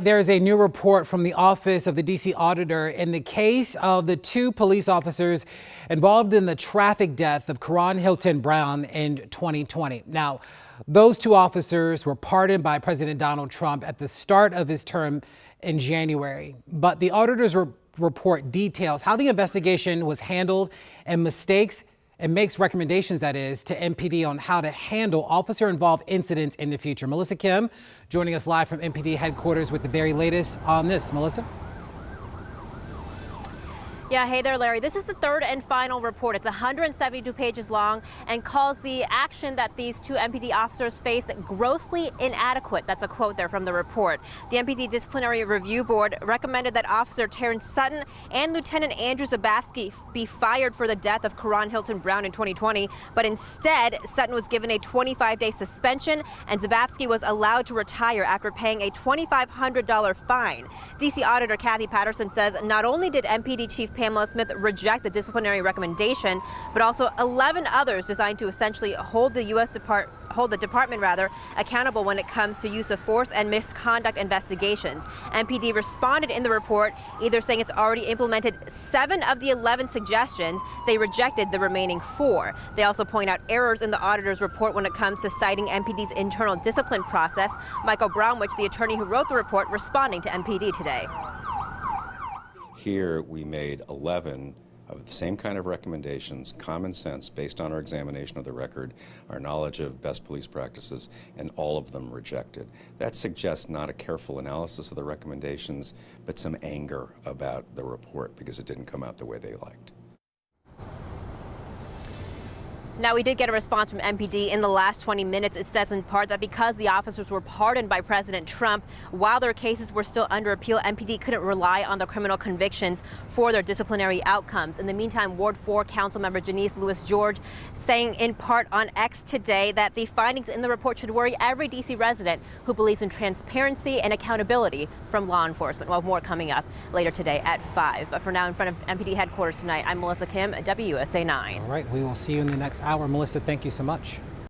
There's a new report from the Office of the D.C. Auditor in the case of the two police officers involved in the traffic death of Karon Hylton-Brown in 2020. Now, those two officers were pardoned by President Donald Trump at the start of his term in January. But the auditor's report details how the investigation was handled and mistakes and makes recommendations, that is, to MPD on how to handle officer-involved incidents in the future. Melissa Kim joining us live from MPD headquarters with the very latest on this. Melissa? Yeah, hey there, Larry. This is the third and final report. It's 172 pages long and calls the action that these two MPD officers faced grossly inadequate. That's a quote there from the report. The MPD Disciplinary Review Board recommended that Officer Terrence Sutton and Lieutenant Andrew Zabavsky be fired for the death of Karon Hylton-Brown in 2020, but instead, Sutton was given a 25-day suspension and Zabavsky was allowed to retire after paying a $2,500 fine. D.C. Auditor Kathy Patterson says not only did MPD Chief Pamela Smith reject the disciplinary recommendation, but also 11 others designed to essentially hold the department accountable when it comes to use of force and misconduct investigations. MPD responded in the report, either saying it's already implemented 7 of the 11 suggestions. They rejected the remaining 4. They also point out errors in the auditor's report when it comes to citing MPD's internal discipline process. Michael Brownwich, the attorney who wrote the report, responding to MPD today. Here we made 11 of the same kind of recommendations, common sense, based on our examination of the record, our knowledge of best police practices, and all of them rejected. That suggests not a careful analysis of the recommendations, but some anger about the report because it didn't come out the way they liked. Now, we did get a response from MPD in the last 20 minutes. It says in part that because the officers were pardoned by President Trump, while their cases were still under appeal, MPD couldn't rely on the criminal convictions for their disciplinary outcomes. In the meantime, Ward 4 Councilmember Janice Lewis-George saying in part on X today that the findings in the report should worry every D.C. resident who believes in transparency and accountability from law enforcement. Well, more coming up later today at 5. But for now, in front of MPD headquarters tonight, I'm Melissa Kim, WUSA 9. All right, we will see you in the next hour. Melissa, thank you so much.